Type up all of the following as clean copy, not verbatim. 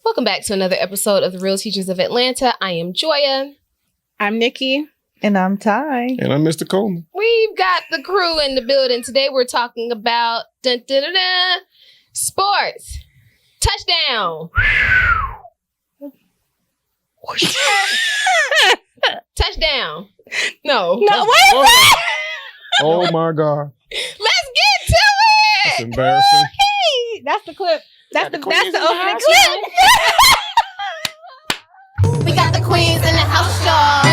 Welcome back to another episode of The Real Teachers of Atlanta. I am Joya. I'm Nikki. And I'm Ty. And I'm Mr. Coleman. We've got the crew in the building. Today we're talking about sports. Touchdown. Touchdown. No, what is that? Oh my God. Let's get to it. That's embarrassing. That's the clip. That's the opening clip. We got the queens in the house, y'all.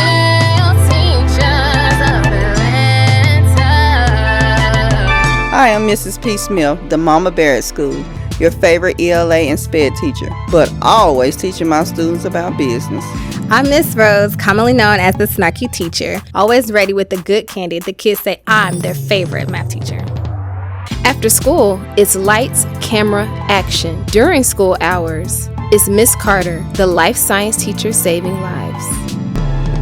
Hi, I'm Mrs. P. Smith, the Mama Bear at School, your favorite ELA and SPED teacher, but always teaching my students about business. I'm Miss Rose, commonly known as the snarky teacher, always ready with the good candy. The kids say I'm their favorite math teacher. After school, it's lights, camera, action. During school hours, it's Miss Carter, the life science teacher saving lives.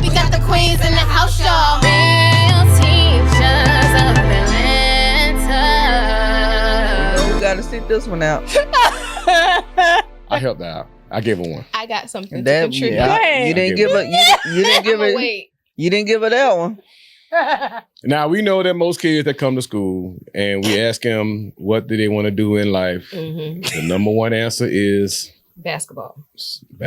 We got the queens in the house, y'all. Real teachers of Atlanta. We gotta sit this one out. I helped out. I gave her one. I got something That, to contribute. yeah, you didn't give it. You didn't give it. Wait. You didn't give her that one. Now, we know that most kids that come to school and we ask them what do they want to do in life, the number one answer is Basketball.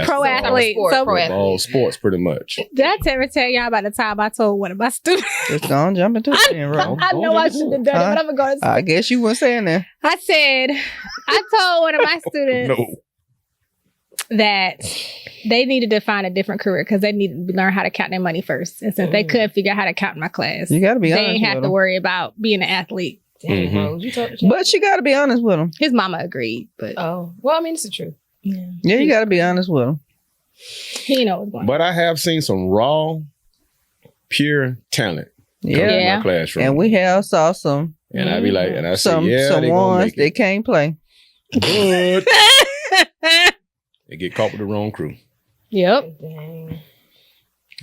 Pro athlete. Sport, So, pro athlete. All sports, pretty much. did I ever tell y'all about the time I told one of my students? Just go on, jump into it, then, bro. I know I shouldn't have done it, but I'm going to go. I guess you weren't saying that. I said, I told one of my students No. that they needed to find a different career because they needed to learn how to count their money first. And since they couldn't figure out how to count in my class, You gotta be they honest didn't have with to them. worry about being an athlete. Dang, Mhm. bro. You told But you gotta be honest with them. His mama agreed, but Oh, well, I mean, it's the truth. Yeah, you gotta be honest with them. he didn't know what was going on. But I have seen some raw, pure talent come Yeah. to Yeah. my classroom. And we have saw some And I be like, and I say, some yeah, they gonna ones make that it. can't play. But they get caught with the wrong crew. Yep. Dang.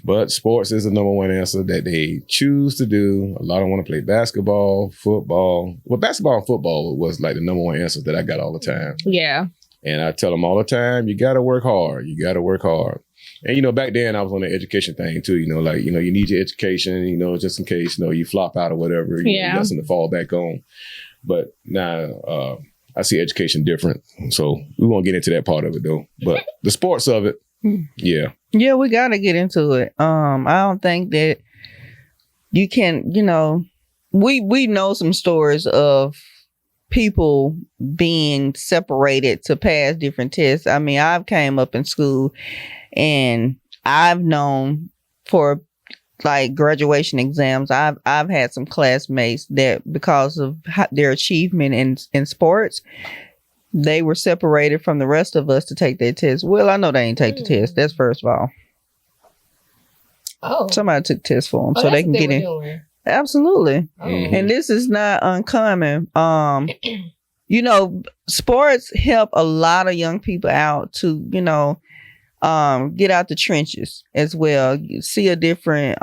But sports is the number one answer that they choose to do. A lot of them want to play basketball, football. Well, basketball and football was like the number one answer that I got all the time. Yeah. And I tell them all the time, you got to work hard. You got to work hard. And, you know, back then I was on the education thing too, you know, like, you know, you need your education, you know, just in case, you know, you flop out or whatever, you know, you got something to fall back on. But now I see education different. So we won't get into that part of it though. But the sports of it, yeah. Yeah, we gotta get into it. I don't think that you can, you know, we know some stories of people being separated to pass different tests. I mean, I've came up in school and I've known for like graduation exams, I've had some classmates that because of their achievement in sports, they were separated from the rest of us to take their test. Well, I know they ain't take the test. That's first of all. Oh. Somebody took tests for them Oh, so that's they can what get were in. doing. Absolutely. Oh. Mhm. And this is not uncommon. You know, sports help a lot of young people out to, you know, get out the trenches as well. You see a different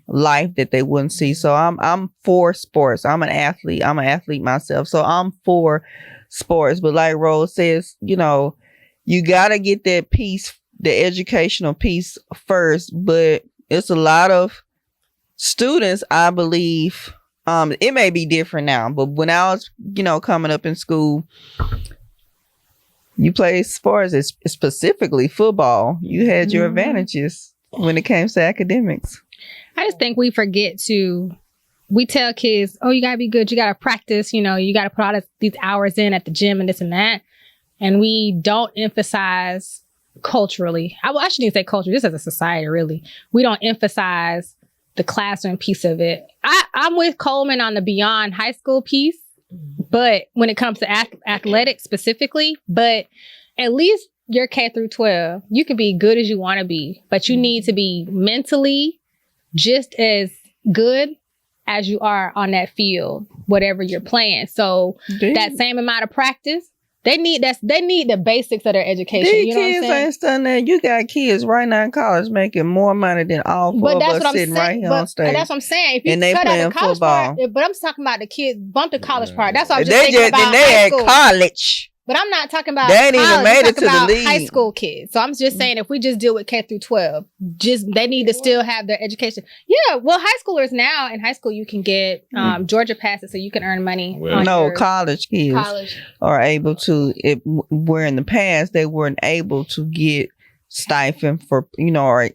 life that they wouldn't see. So I'm for sports. I'm an athlete. I'm an athlete myself. So I'm for sports. But like Rose says, you know, you gotta get that piece, the educational piece first. But it's a lot of students, I believe. It may be different now, but when I was, you know, coming up in school, you played sports, specifically football. You had your advantages when it came to academics. I just think we forget we tell kids, oh, you got to be good. You got to practice. You know, you got to put all these hours in at the gym and this and that. And we don't emphasize culturally. I shouldn't even say culture, just as a society, really. We don't emphasize the classroom piece of it. I'm with Coleman on the beyond high school piece, but when it comes to athletics specifically, but at least you're K through 12. You can be good as you want to be, but you need to be mentally just as good as you are on that field, whatever you're playing. So that same amount of practice, they need the basics of their education. These You know kids what I'm saying? ain't studying that. You got kids right now in college making more money than all four of us sitting right here on stage. And that's what I'm saying. If you And they cut out playing the college football. part, but I'm talking about the kids bump the college part. That's what I'm just They thinking about they high at school. college. But I'm not talking about They ain't even college. made I'm it to talking the about league. high school kids. So I'm just saying, if we just deal with K through 12, they need to still have their education. Yeah, well, high schoolers now in high school you can get Georgia passes, so you can earn money. Well, on No, your- college kids are able to. Where in the past they weren't able to get stipend for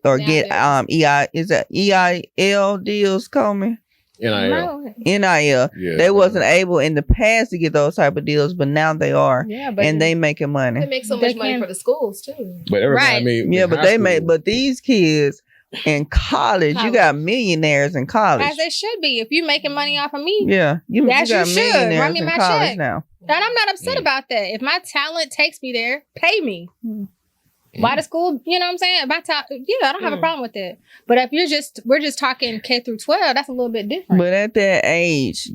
or get EI is that EIL deals coming. NIL. NIL. Yeah, They wasn't able in the past to get those type of deals, but now they are. Yeah, but And they making money. They make so much money for the schools too. But everybody, Right. I mean, Yeah, in but high they school, make. But these kids in college, you got millionaires in college. as they should be. If you making money off of me, Yeah, you As got you should. millionaires Run me in my college check. now. and I'm not upset about that. If my talent takes me there, pay me. Why the school? You know what I'm saying? I don't have a problem with that. But if we're just talking K through 12, that's a little bit different. But at that age,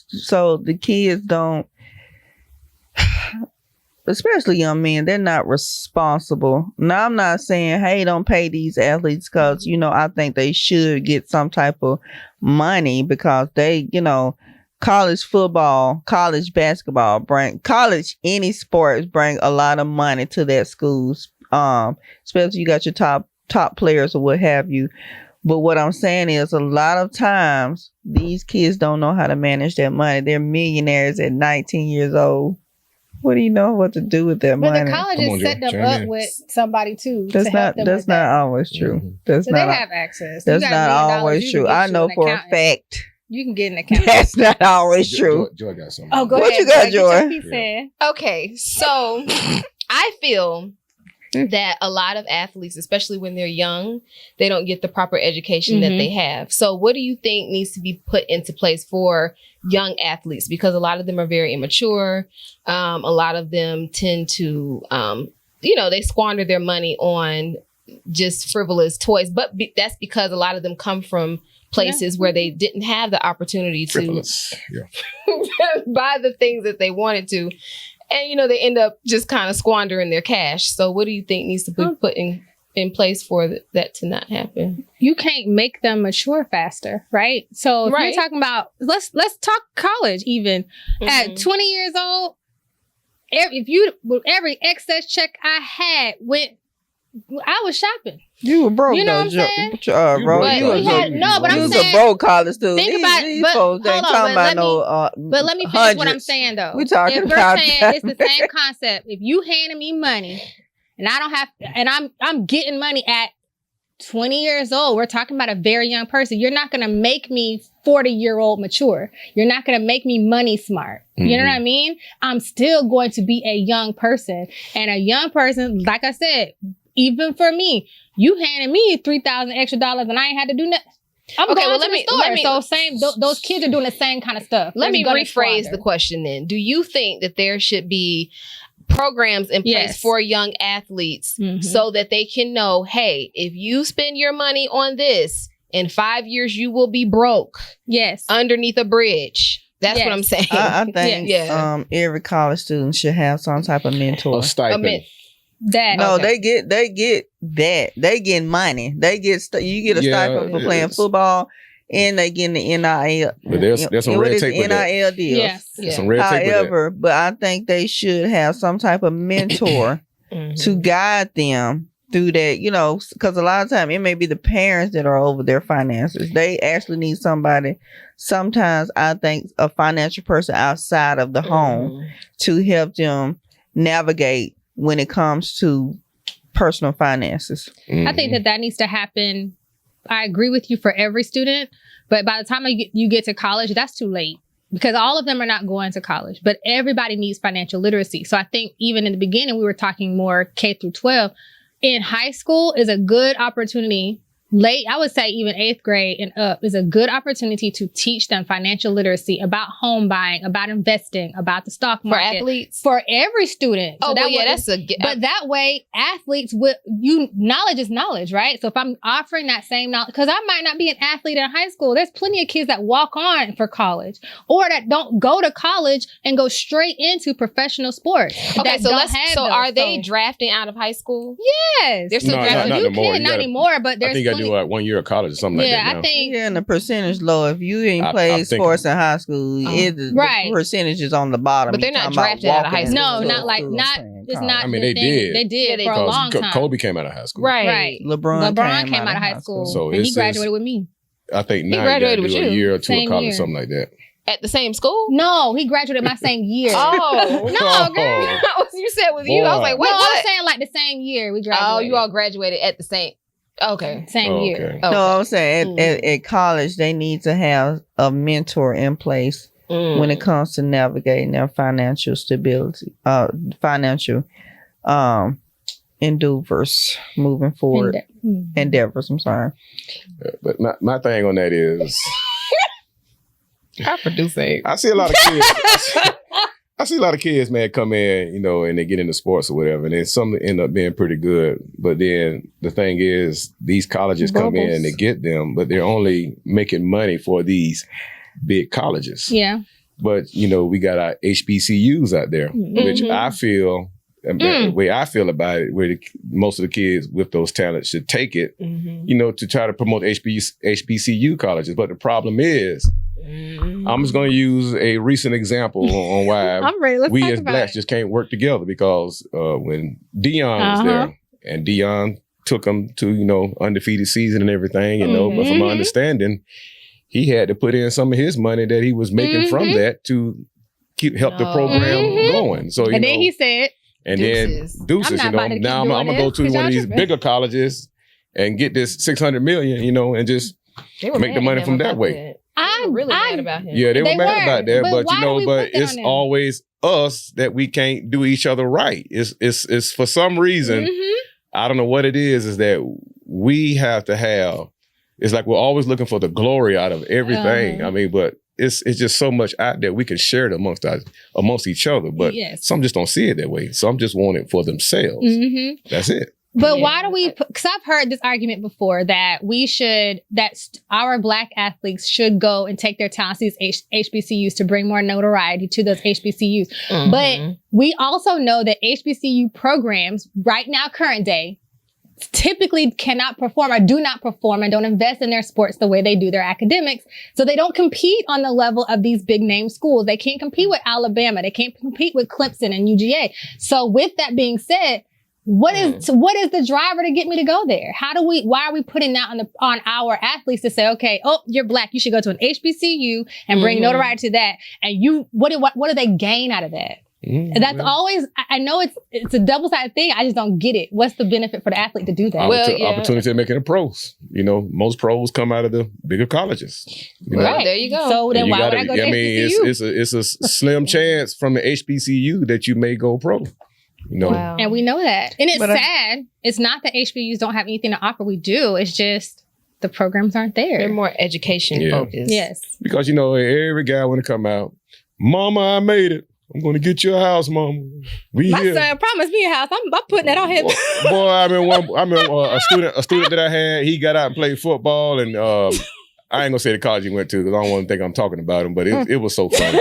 so the kids don't, especially young men, they're not responsible. Now, I'm not saying, hey, don't pay these athletes because, I think they should get some type of money because they, college football, college basketball, any sports bring a lot of money to that schools. Especially you got your top players or what have you. But what I'm saying is a lot of times these kids don't know how to manage their money. They're millionaires at 19 years old. What do you know what to do with that money? But the colleges set them up with somebody too. That's not always true. Mm-hmm. That's so not. they have access. That's not always true. I know for a fact. You can get an account. That's not always true. Joy got something. Oh, go What ahead. you got, Get your Joy? piece in. Okay, so I feel that a lot of athletes, especially when they're young, they don't get the proper education that they have. So what do you think needs to be put into place for young athletes? Because a lot of them are very immature. A lot of them tend to, they squander their money on just frivolous toys. But that's because a lot of them come from places where they didn't have the opportunity to buy the things that they wanted to. And, they end up just kind of squandering their cash. So what do you think needs to be put in place for that to not happen? You can't make them mature faster, right? So if you're talking about, let's talk college even. At 20 years old, every excess check I had I was shopping. You were broke. You know though, what I'm saying? Bro, But you we was had- no, but you I'm was saying- a broke college student. Think about it, these but folks, they ain't hold on, talking but about But let me finish what I'm hundreds. saying though. We talking if about we're saying it's the same concept. If you handing me money and I don't have, and I'm getting money at 20 years old, we're talking about a very young person. You're not going to make me 40-year-old mature. You're not going to make me money smart. You know what I mean? I'm still going to be a young person, and a young person, like I said, even for me, you handed me $3,000 extra and I ain't had to do nothing. I'm going to the store. Those kids are doing the same kind of stuff. Let me rephrase the question then. Do you think that there should be programs in place for young athletes so that they can know, hey, if you spend your money on this, in 5 years you will be broke. Yes. Underneath a bridge. That's what I'm saying. I think every college student should have some type of mentor. A stipend. They get that. They get money. They get you get a stipend for playing football, and they get the NIL. But there's some red tape with that. NIL deals. Yes. Some red tape with that. However, but I think they should have some type of mentor to guide them through that. Because a lot of time it may be the parents that are over their finances. They actually need somebody. Sometimes I think a financial person outside of the home to help them navigate when it comes to personal finances. I think that needs to happen. I agree with you for every student, but by the time you get to college, that's too late because all of them are not going to college, but everybody needs financial literacy. So I think even in the beginning, we were talking more K through 12. In high school is a good opportunity. I would say even 8th grade and up is a good opportunity to teach them financial literacy about home buying, about investing, about the stock market. For athletes? For every student. Oh, so but that way athletes knowledge is knowledge, right? So if I'm offering that same knowledge, because I might not be an athlete in high school, there's plenty of kids that walk on for college or that don't go to college and go straight into professional sports. Okay, are they drafting out of high school? Yes. They're still drafting. Not anymore. Not anymore, but there's plenty gotta do like 1 year of college or something like that. Yeah, now. I think. Yeah, and the percentage low. If you ain't I played think- sports in high school, the Right. percentage is on the bottom. But they're You not talking about drafted out of high walking school. No, into not like school not. playing It's college. not. I mean, the they thing. did. They did for a Because long time. Kobe came out of high school. Right. LeBron came out of high school, So and he it's- graduated with me. I think now you graduated gotta with do a you. year or two Same of college, year. something like that. At the same school? No, he graduated my same year. Oh. No, girl. You said with you. I was like, Boy. wait, No, I what? was saying like the same year we graduated. Oh, you all graduated at the same. Okay. same Oh, year. okay. Okay. No, I'm saying at college they need to have a mentor in place when it comes to navigating their financial stability, financial endeavors moving forward. Endeavors. I'm sorry. But my thing on that is, Our producer. I see a lot of kids. I see a lot of kids, man, come in, you know, and they get into sports or whatever, and then some end up being pretty good. But then the thing is, these colleges come in and they get them, but they're only making money for these big colleges. Yeah. But, you know, we got our HBCUs out there, which I feel, the way I feel about it, where most of the kids with those talents should take it, you know, to try to promote HBCU colleges. But the problem is, I'm just going to use a recent example on why I'm ready. Let's we talk as about blacks it. just can't work together, because when Dion was there, and Dion took them to, you know, undefeated season and everything, you know, but from my understanding, he had to put in some of his money that he was making from that to help the program going. So, you And know, then he said, and Deuces. then deuces, I'm you not know, about to keep now I'm doing going to go this, to 'cause one y'all of these tripping. bigger colleges and get this $600 million, you know, and just They were make the mad money at from him that about way. that. They were really mad about him. Yeah, they were They mad were, about that, but but why you do know, we but put that it's on them? always us that we can't do each other right. It's for some reason, I don't know what it is that we have to have. It's like we're always looking for the glory out of everything. I mean, but it's just so much out there we can share it amongst each other. But some just don't see it that way. Some just want it for themselves. That's it. But why do we, because I've heard this argument before that our black athletes should go and take their talents to these HBCUs to bring more notoriety to those HBCUs. But we also know that HBCU programs right now, current day, typically cannot perform or do not perform and don't invest in their sports the way they do their academics. So they don't compete on the level of these big name schools. They can't compete with Alabama. They can't compete with Clemson and UGA. So with that being said, what is the driver to get me to go there? Why are we putting that on our athletes to say, okay, oh, you're black, you should go to an HBCU and bring notoriety to that. And what do they gain out of that? And that's always, I know it's a double-sided thing. I just don't get it. What's the benefit for the athlete to do that? Opportunity of making a pros. You know, most pros come out of the bigger colleges. You know? Right, there you go. So then why would I go to HBCU? I mean, it's a slim chance from the HBCU that you may go pro. You know? Wow. And we know that. And it's sad. It's not that HBCUs don't have anything to offer. We do. It's just the programs aren't there. They're more education focused. Yes. Because, you know, every guy want to come out, Mama, I made it. I'm going to get you a house, Mama. My son promised me a house. I'm putting that on him. Boy, a student that I had, he got out and played football, and I ain't gonna say the college he went to because I don't want to think I'm talking about him, but it was so funny.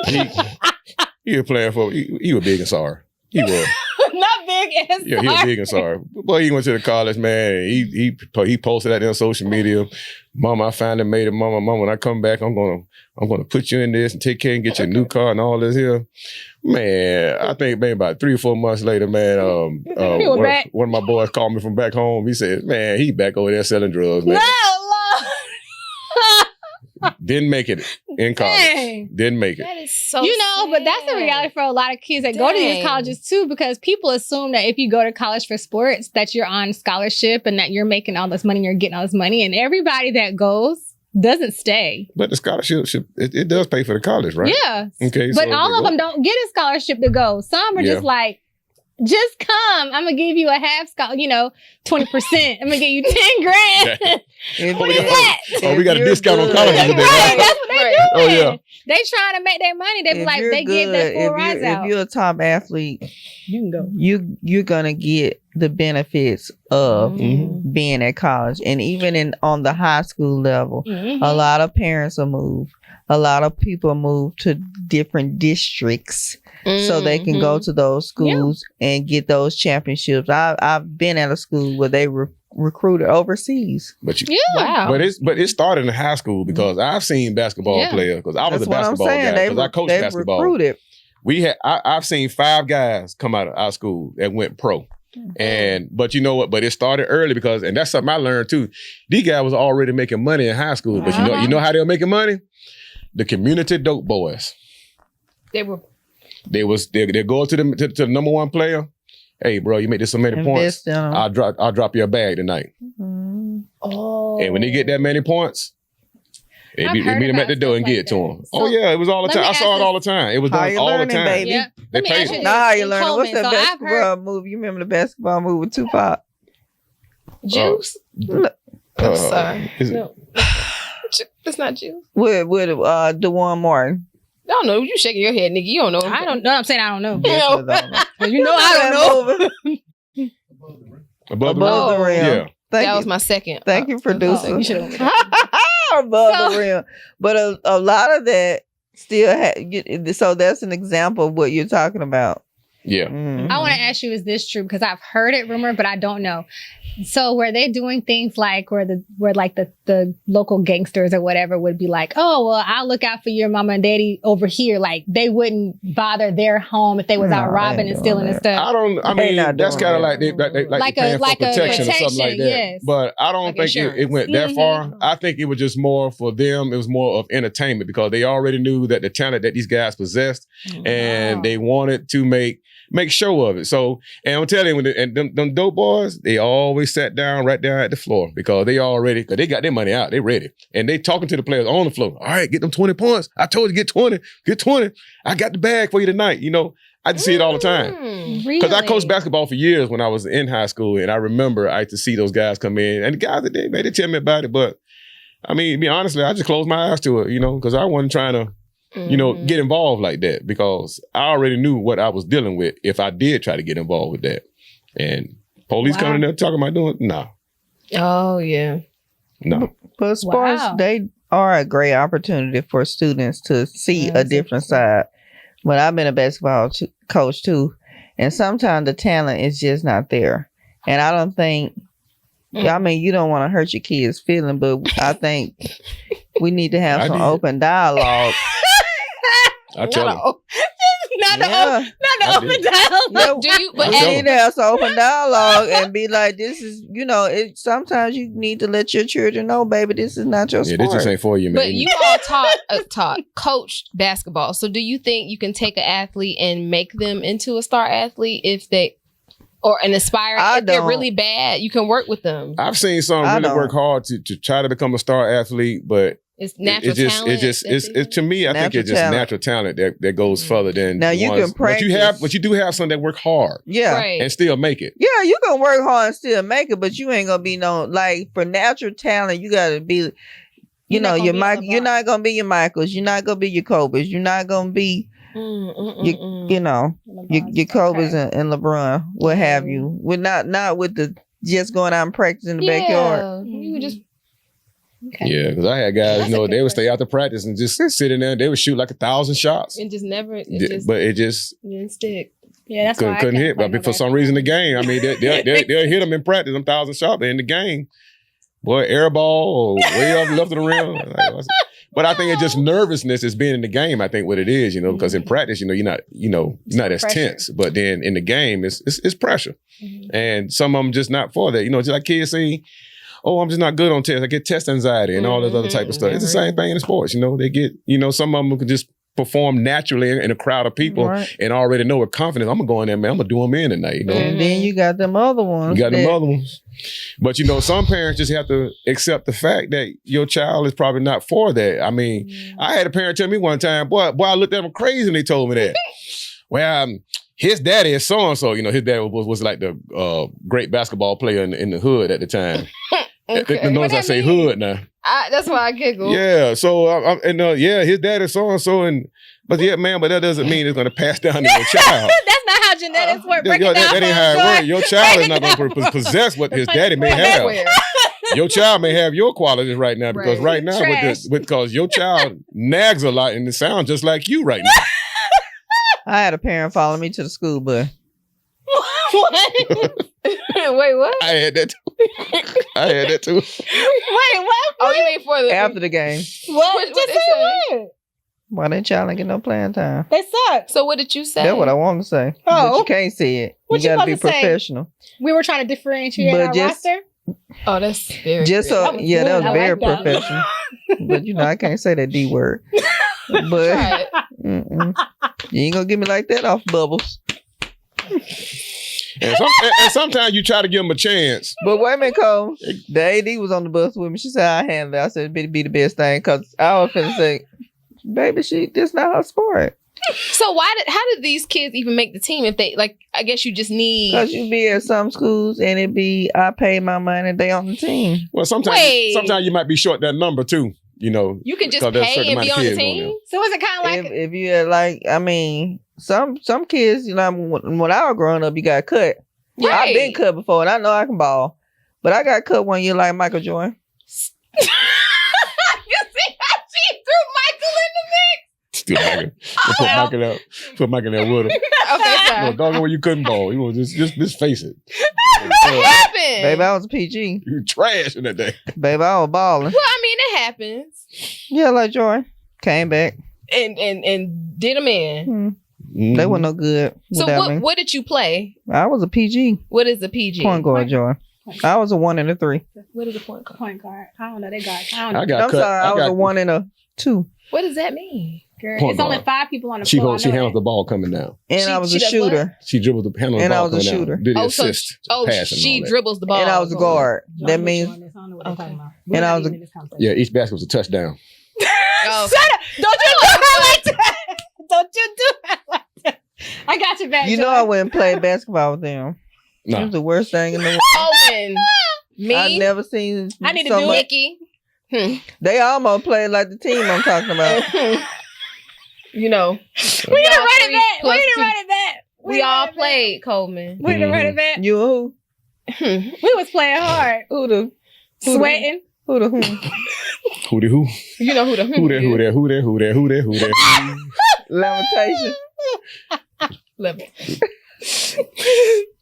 He was playing for. He was big and sorry. He was. Not big and sorry. Yeah, he was big and sorry. But he went to the college, man. And he posted that on social media. Mama, I finally made it. Mama, when I come back, I'm gonna put you in this and take care and get you a new car and all this here. Man, I think maybe about 3 or 4 months later, man, one of my boys called me from back home. He said, man, he back over there selling drugs, man. No, Didn't make it in college. Dang. Didn't make it. That is so but that's the reality for a lot of kids that go to these colleges too, because people assume that if you go to college for sports, that you're on scholarship and that you're making all this money and you're getting all this money. And everybody that goes doesn't stay. But the scholarship, it does pay for the college, right? Yeah. Okay. But all of them don't get a scholarship to go. Some are just like, just come. I'm gonna give you a half scholarship, 20%. I'm gonna give you 10 grand. What is that? We got a discount on colleges today. Right, that's what they're doing. Oh, yeah. They trying to make their money. They be like, they give that full rise out. If you're a top athlete, you can go. You're gonna get the benefits of being at college, and even on the high school level, a lot of parents will move. A lot of people move to different districts so they can go to those schools and get those championships. I've been at a school where they recruited overseas. But Wow. but it started in high school because I've seen basketball players because I was That's a what I'm basketball saying. guy because I coached basketball. Recruited. I've seen 5 guys come out of our school that went pro. But you know what? But it started early because, and that's something I learned too. These guys was already making money in high school, but you know how they were making money? The community dope boys. They go to the number one player. Hey, bro, you make this so many points. I'll drop you a bag tonight. Mm-hmm. Oh. And when they get that many points, they meet them at the door and get it to them. So, it was all the time. I saw it all the time. It was done all the time. Baby. Yeah. They paid them. Now how you learning? What's Coleman, that basketball movie? You remember the basketball movie with Tupac? Juice? I'm sorry. No. That's not Juice. With DeJuan Martin. I don't know. You shaking your head, nigga. You don't know. I don't know. I'm saying I don't know. You know I don't know. Above the rim. Yeah. That was my second. Thank you, producer. You should Above the rim. But a lot of that still so that's an example of what you're talking about. Yeah. Mm-hmm. I want to ask you, is this true? Because I've heard it rumored, but I don't know. So were they doing things like where the local gangsters or whatever would be like, oh, well, I'll look out for your mama and daddy over here. Like they wouldn't bother their home if they was out robbing and stealing and stuff. I mean, that's kind of like they paying for protection or something like that. Yes. But I don't think it went that far. I think it was just more for them. It was more of entertainment because they already knew that the talent that these guys possessed and they wanted to make show of it. So, and I'm telling you, and them dope boys, they always sat down right there at the floor because they got their money out. They ready. And they talking to the players on the floor. All right, get them 20 points. I told you get 20. Get 20. I got the bag for you tonight. You know, I just see it all the time. Because I coached basketball for years when I was in high school. And I remember I used to see those guys come in. And the guys, they tell me about it. But, I mean, to be honestly, I just closed my eyes to it, you know, because I wasn't trying to get involved like that because I already knew what I was dealing with if I did try to get involved with that. And police coming in there talking about doing, no. Oh, yeah. No. But sports, they are a great opportunity for students to see a different side. But I've been a basketball coach too. And sometimes the talent is just not there. And I don't think, I mean, you don't want to hurt your kids' feeling, but I think we need to have some open dialogue. I tell them. Not the open dialogue. We need to have some open dialogue and be like, this is, you know, sometimes you need to let your children know, baby, this is not your sport. This just ain't for you, man. But you all coach basketball. So do you think you can take an athlete and make them into a star athlete if they, or an aspiring, if they're really bad, you can work with them? I've seen some really work hard to try to become a star athlete, but it's natural talent. It's to me, I think it's just natural talent that goes further than now you can practice. But you do have some that work hard, and still make it. Yeah, you can work hard and still make it, but you ain't gonna be like for natural talent. You gotta be, you know, your Mike. You're not gonna be your Michaels. You're not gonna be your Kobe's. You're not gonna be, you know, your Kobe's and LeBron, what have you. We're not with the just going out and practice in the backyard. You would just. Okay. Yeah, because I had guys, you know, they would stay out to practice and just sit in there. They would shoot like 1,000 shots. It just never. But it just didn't stick. Yeah, that's why couldn't hit. But for some reason, the game. I mean, they'll hit them in practice, 1,000 shots, but in the game, boy, air ball or way off left of the rim. But I think it's just nervousness is being in the game. I think what it is, you know, because in practice, you know, you're not as tense. But then in the game, it's pressure, and some of them just not for that. You know, just like kids saying, oh, I'm just not good on tests. I get test anxiety and all this other type of stuff. It's the same thing in sports. You know, they get, you know, some of them can just perform naturally in a crowd of people and already know with confidence, I'm going to go in there, man. I'm going to do them in tonight. You know? And then you got them other ones. But, you know, some parents just have to accept the fact that your child is probably not for that. I mean, I had a parent tell me one time, boy, I looked at them crazy when they told me that. Well, his daddy is so-and-so. You know, his dad was like the great basketball player in the hood at the time. Okay. Notice I say hood now. That's why I giggle. Yeah. So his dad is so and so, but that doesn't mean it's going to pass down to your child. That's not how genetics work. Break it down. That ain't how it works. Your child is not going to possess what his daddy may have. Your child may have your qualities right now because right now because your child nags a lot and it sounds just like you right now. I had a parent follow me to the school bus. What? Wait, what? I had that too. Wait, what? Oh, you mean for the After the game. What? What Just they say say? what? Why they child ain't get no playing time? They suck. So what did you say? That's what I want to say. Oh. But you can't say it. What you you gotta be supposed to say? professional. We were trying to differentiate But our just- roster. Oh, that's very Just good. so, That was yeah, good. that was I very like that. professional. But you know, I can't say that D word. But Right. you ain't gonna get me like that off Bubbles. And sometimes you try to give them a chance. But wait a minute, Cole. The AD was on the bus with me. She said I handle it. I said it'd be the best thing because I was finna say, baby, this not her sport. So how did these kids even make the team if they like? I guess you just need. Because you be at some schools and it be I pay my money, they on the team. Well, sometimes you might be short that number too. You know, You can just 'cause there's a pay certain and be amount of on the kids team. there. So is it kind of like If you had like, I mean, some kids, you know, when I was growing up, you got cut. Right. I've been cut before and I know I can ball. But I got cut one year like Michael Jordan. You see how she threw Michael in the mix? Still Michael. Put Michael there with him. Okay, No, fine. dog, where you couldn't ball. You know, just face it. What happened? Baby, I was a PG. You trash in that day. Baby, I was balling. Well, I mean, it happens. Yeah, like Jordan. Came back. And did them in. They weren't no good So without me. what did you play? I was a PG. What is a PG? Point guard, Jordan. I was a 1 and a 3. What is a point guard? point guard? I don't know. They got. I don't know. I got I'm cut. sorry, I was a 1 and a 2. What does that mean? Girl, Point it's only guard. 5 people on the She floor. handles the ball coming down. And I was She a does shooter. She dribbled the handle the And I ball was a coming shooter. down. Did the So assist, pass, and she all that. dribbles the ball. And I was a guard. That means Okay. And I was a- Yeah, each basket was a touchdown. Oh, Shut up! Don't you do it like that! Don't you do it like that! I got your back. you know Joy. I wouldn't play basketball with them. It No. was the worst thing in the world. Owen. Me. I never seen I need to so do much- Nikki. They almost played like the team I'm talking about. You know. We need to write it back. We plus need to two. write it back. We all played, Coleman. We need to write it back. You who? We was playing hard, Who the sweating. who the who? Who the who? You know who the Who there? Who there? Who there? Who there? Who there? Who there? Levitation. Level.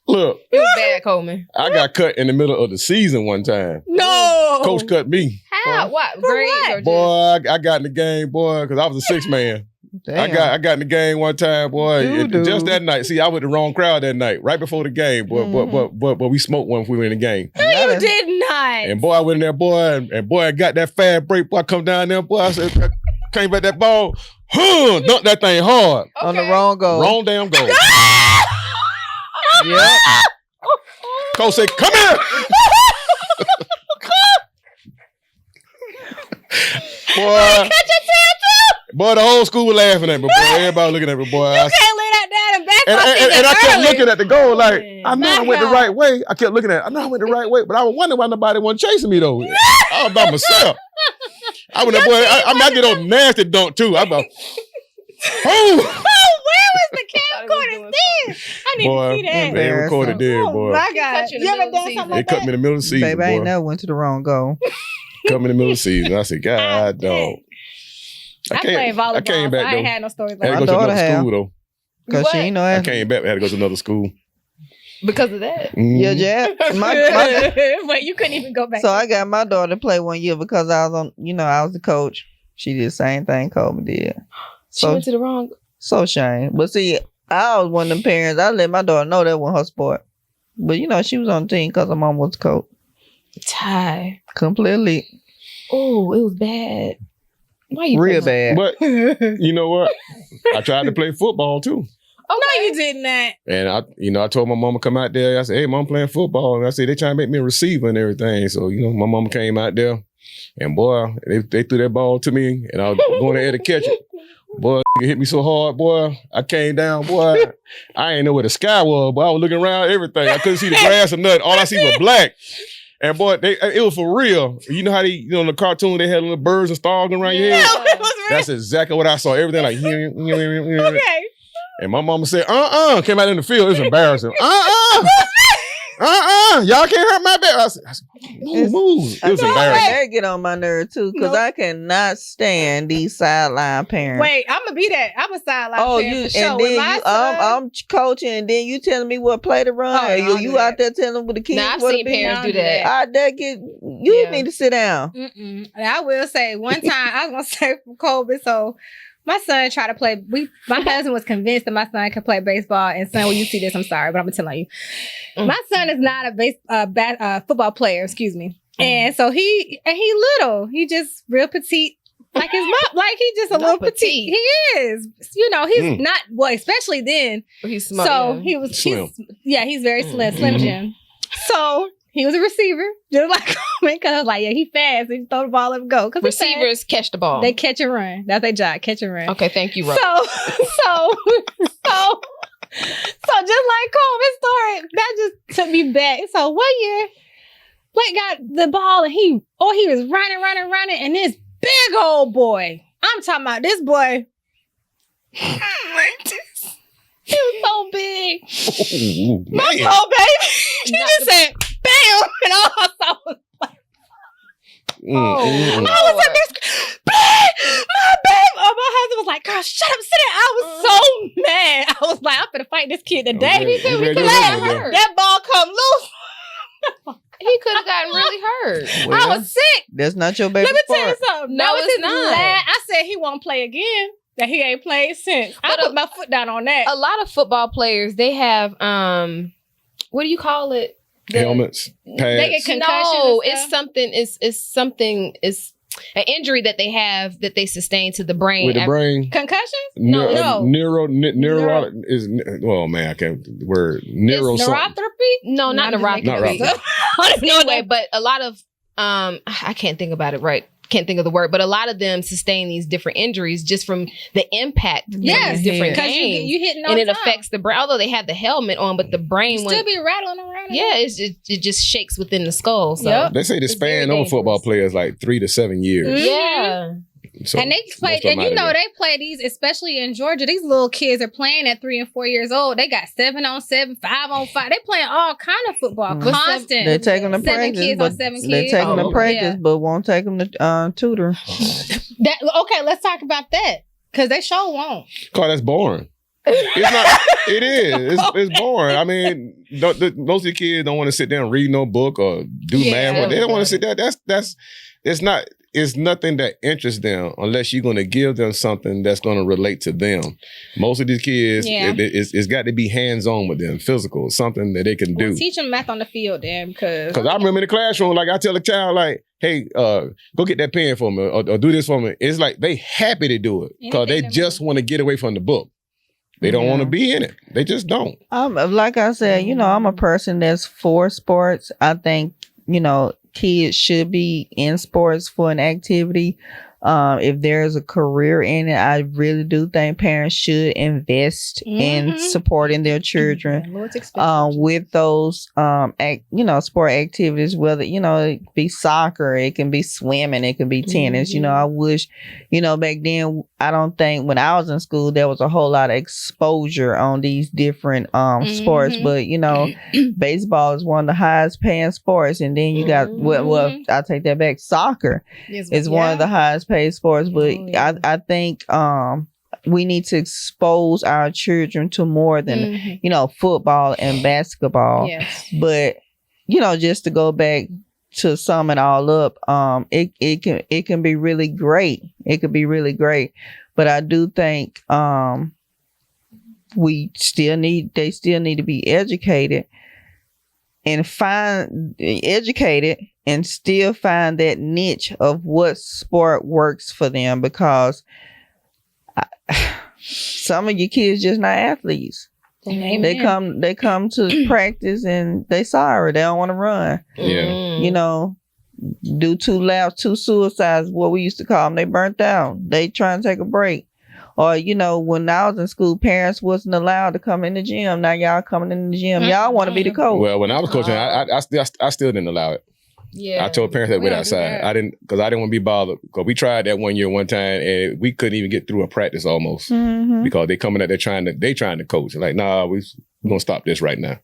Look, It was bad, Coleman. I got cut in the middle of the season one time. No, Coach cut me. How? What? Grades what? or just? Boy, I got in the game, boy, because I was a 6 man. I got in the game one time, boy. Doo-doo. Just that night. See, I was the wrong crowd that night, right before the game. Boy, but we smoked one if we were in the game. no, you did not. And boy, I went in there, boy, and boy, I got that fast break. Boy, I come down there, boy. I said, came back that ball, dunked that thing hard. on the wrong goal. Wrong damn goal. Yeah. Coach said, come here. Boy, the whole school was laughing at me, boy. Everybody looking at me, boy. You can't lay that down and back And I kept looking at the goal like, I know I My went the God. right way. I kept looking at it. I know I went the right way, but I was wondering why nobody wasn't chasing me, though. I was by myself. I went there, boy. I did a nasty dunk, too. I about, Oh, where was the Thought it was camcorder doing then? I need boy, to see that. they recorded there, Oh boy. my God! Cut you in the You ever middle of done the something They like cut that? me in the middle of the season, Baby, I ain't boy. never went to the wrong goal. Cut me in the middle of the season. I said, God, dog. I played volleyball. I came back, so I ain't though. had no stories I had like to that. go to My another daughter school, though. Because she What? ain't no I athlete. came back. I had to go to another school. Because of that. Yeah, Jab. My, But you couldn't even go back. so I got my daughter to play one year because I was on, I was the coach. She did the same thing Kobe did. She went to the wrong. So shame. But see, I was one of them parents. I let my daughter know that wasn't her sport. But she was on the team because her mom was the coach. Ty. Completely. Oh, it was bad. Why you Real playing? bad. But you know what? I tried to play football, too. No, you did not. And I told my mama come out there. I said, "Hey, mom, playing football." And I said, "They trying to make me a receiver and everything." So my mama came out there, and boy, they threw that ball to me, and I was going ahead to catch it. Boy, it hit me so hard, boy. I came down, boy. I ain't know where the sky was, but I was looking around everything. I couldn't see the grass or nothing. All I see was black. And boy, it was for real. You know how in the cartoon they had little birds and stars going around your head? No, it was real. That's exactly what I saw. Everything like Okay. And my mama said, came out in the field. It was embarrassing. y'all can't hurt my back. I said, move. It was embarrassing. They get on my nerve too, because I cannot stand these sideline parents. Wait, I'm gonna be that. I'm a sideline parent for sure. And then I'm coaching, and then you telling me what play to run. You out there telling with the kids. I've seen parents do that. You need to sit down. I will say one time I was gonna say from Colby. So my son tried to play. My husband was convinced that my son could play baseball. And son, when you see this, I'm sorry, but I'm gonna tell you, my son is not a football player. Excuse me. And so he little. He just real petite. Like his mom, like he just a little petite. He is, he's not especially then. He's small. So he was slim. He's very slim Jim. So he was a receiver, just like because I was like, he fast. He throw the ball up and go. Receivers catch the ball. They catch and run. That's their job, catch and run. Okay, thank you, Rose. So just like Coleman's story, that just took me back. So one year, Blake got the ball and he was running, and this big old boy. I'm talking about this boy. Like this. He was so big. My little baby. She just said, bam! And all I saw was like, I was like, my baby. Oh, my husband was like, girl, shut up, sit down. I was so mad. I was like, I'm finna fight this kid today. That ball come loose. He could have gotten really hurt. Well, I was sick. That's not your baby. Let me tell you something. No, it's not. I said he won't play again. That he ain't played since. I put my foot down on that. A lot of football players, they have what do you call it? Helmets, pads. They get concussions. No, it's an injury that they have that they sustain to the brain. With the brain. Concussions? No. Neuro is, well, man, I can't, the word neuro. Neuropathy? No, not neuropathy. Not Anyway, but a lot of, I can't think about it right. Can't think of the word, but a lot of them sustain these different injuries just from the impact of these different games. You hitting and it affects the brain. Although they have the helmet on, but the brain still be rattling around. Yeah, it just shakes within the skull. So they say the span on football players like 3 to 7 years. Mm-hmm. Yeah. So and they play, and they play these, especially in Georgia. These little kids are playing at 3 and 4 years old. They got 7-on-7, 5-on-5. They playing all kind of football, constant. They take them to practice, but they take them to practice, but won't take them to tutor. Okay, let's talk about that because they sure won't. Cause that's boring. It's not. It is. It's boring. I mean, most of the kids don't want to sit there and read no book or do math. They don't want to sit there. That's. It's not. It's nothing that interests them unless you're going to give them something that's going to relate to them. Most of these kids, it's got to be hands-on with them, physical, something that they can do. Teach them math on the field then, because I remember in the classroom, like I tell a child, like, hey, go get that pen for me or do this for me. It's like they happy to do it because they just want to get away from the book. They don't want to be in it. They just don't. Like I said, I'm a person that's for sports. I think, kids should be in sports for an activity. If there's a career in it, I really do think parents should invest in supporting their children with those sport activities, whether it be soccer, it can be swimming, it can be tennis. I wish back then, I don't think when I was in school there was a whole lot of exposure on these different sports, but baseball is one of the highest paying sports, and then you got I take that back, soccer is one of the highest paid sports, but I think we need to expose our children to more than football and basketball. But just to go back to sum it all up, it can be really great. It could be really great, but I do think they still need to be educated and and still find that niche of what sport works for them, because some of your kids just not athletes. Amen. They come to practice and they sorry, they don't want to run. Do 2 laps, 2 suicides, what we used to call them. They burnt out. They trying to take a break. Or, when I was in school, parents wasn't allowed to come in the gym. Now y'all coming in the gym. Y'all want to be the coach. Well, when I was coaching, I still didn't allow it. Yeah, I told parents that wait outside. I didn't want to be bothered. Because we tried that one time, and we couldn't even get through a practice almost because they coming out there trying to coach. Like, nah, we're gonna stop this right now.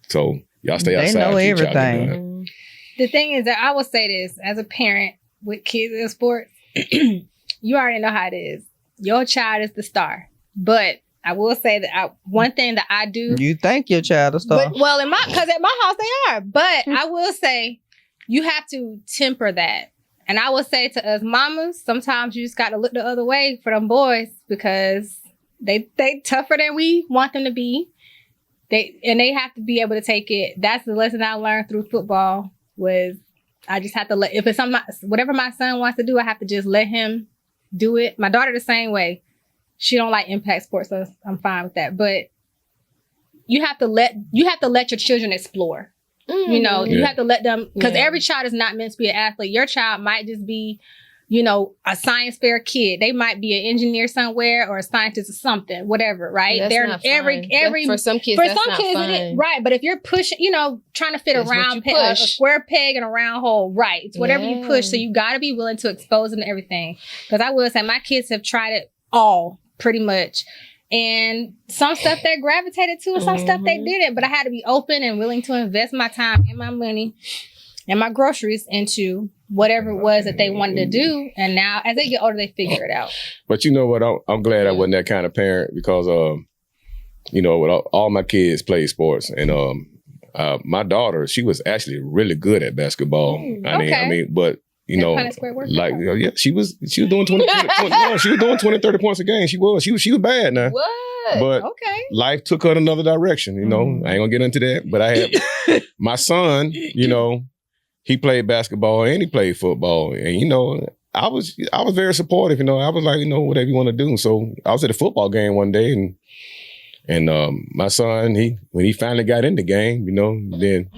So Y'all stay They outside. know teach y'all everything. to do it. The thing is that I will say this as a parent with kids in sports, you already know how it is. Your child is the star. But I will say that one thing that I do. You think your child a star? Well, because at my house they are. But I will say you have to temper that. And I will say to us mamas, sometimes you just got to look the other way for them boys because they tougher than we want them to be. They have to be able to take it. That's the lesson I learned through football was I just have to if it's something, whatever my son wants to do, I have to just let him do it. My daughter the same way. She don't like impact sports, so I'm fine with that. But you have to let your children explore. Mm-hmm. You know, you have to let them, because every child is not meant to be an athlete. Your child might just be, you know, a science fair kid. They might be an engineer somewhere or a scientist or something, whatever, right? That's not fun. For some kids, that's not fun. It is, right? But if you're pushing, you know, trying to fit a square peg in a round hole, right? It's whatever you push. So you got to be willing to expose them to everything. Because I will say, my kids have tried it all, pretty much. And some stuff they gravitated to and some stuff they didn't. But I had to be open and willing to invest my time and my money and my groceries into whatever it was that they wanted to do. And now as they get older, they figure it out. But you know what? I'm glad I wasn't that kind of parent because, you know, all my kids played sports. And my daughter, she was actually really good at basketball. I mean, but you know, like she was doing 20, no, she was doing 20, 30 points a game. She was bad now. What? But life took her in another direction, you know. I ain't gonna get into that. But I had my son, you know, he played basketball and he played football. And, you know, I was very supportive, you know. I was like, you know, whatever you want to do. So I was at a football game one day and my son, when he finally got in the game, you know, then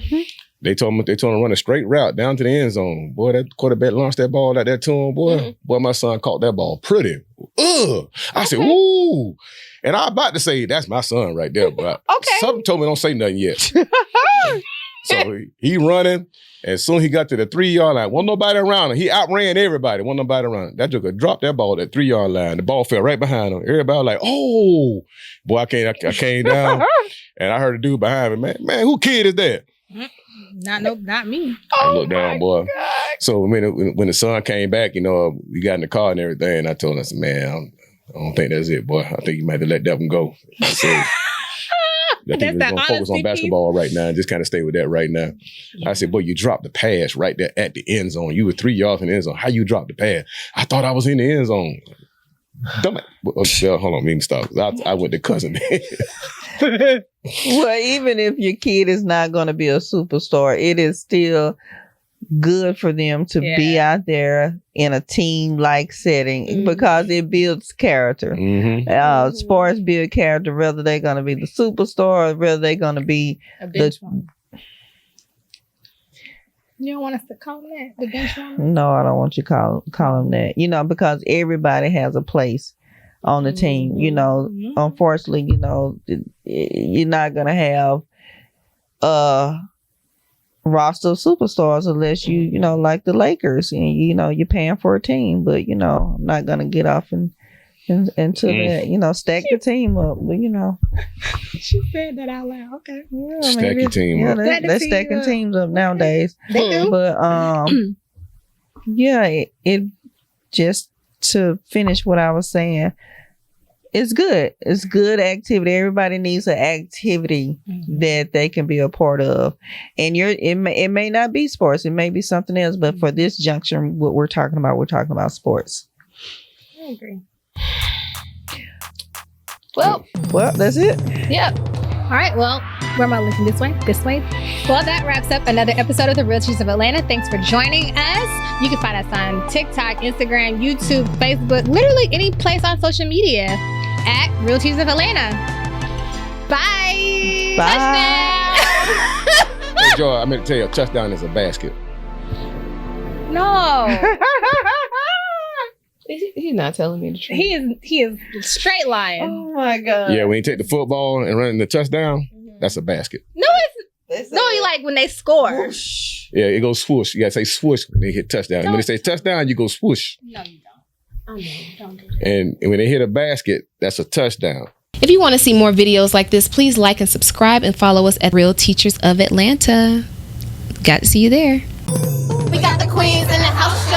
They told him to run a straight route down to the end zone. Boy, that quarterback launched that ball like that to him, boy. Boy, my son caught that ball pretty. Ugh. I said, ooh. And I was about to say, that's my son right there. But something told me don't say nothing yet. So he running. And soon he got to the 3-yard line. Wasn't nobody around him. He outran everybody. Wasn't nobody around him. That joker dropped that ball at 3-yard line. The ball fell right behind him. Everybody was like, oh. Boy, I came down. And I heard a dude behind me. Man, who kid is that? Not me. I looked down, boy. God. So when the son came back, you know, we got in the car and everything. And I told him, I said, man, I don't think that's it, boy. I think you might have to let that one go. I said, I think we're going to focus on basketball right now and just kind of stay with that right now. I said, boy, you dropped the pass right there at the end zone. You were 3 yards in the end zone. How you dropped the pass? I thought I was in the end zone. Hold on, let me stop. I went to cousin. Well, even if your kid is not going to be a superstar, it is still good for them to be out there in a team-like setting because it builds character. Sports build character, whether they're going to be the superstar or whether they're going to be the... You don't want us to call them that? The bench runner? No, I don't want you to call them that. You know, because everybody has a place on the team. You know, unfortunately, you know, you're not going to have a roster of superstars unless you know, like the Lakers and, you know, you're paying for a team. But, you know, I'm not going to get off into that, you know, stack the team up. But, you know. She said that out loud. Okay. Yeah, stack your team up. They're stacking teams up nowadays. They do. But, yeah, it just to finish what I was saying, it's good. It's good activity. Everybody needs an activity that they can be a part of. And it may not be sports. It may be something else. But for this junction, what we're talking about sports. I agree. Well, that's it. Yep. All right. Well, where am I looking? This way? This way? Well, that wraps up another episode of The Real Teachers of Atlanta. Thanks for joining us. You can find us on TikTok, Instagram, YouTube, Facebook, literally any place on social media at Real Teachers of Atlanta. Bye. Bye. Touchdown. Hey, Joy, I meant to tell you, a touchdown is a basket. No. He's not telling me the truth. He is straight lying. Oh my God. Yeah, when you take the football and run the touchdown, that's a basket. No, you like when they score. Whoosh. Yeah, it goes swoosh. You gotta say swoosh when they hit touchdown. And when they say touchdown, you go swoosh. No, you don't. I know. Don't do that. And when they hit a basket, that's a touchdown. If you want to see more videos like this, please like and subscribe and follow us at Real Teachers of Atlanta. Got to see you there. We got the queens in the house.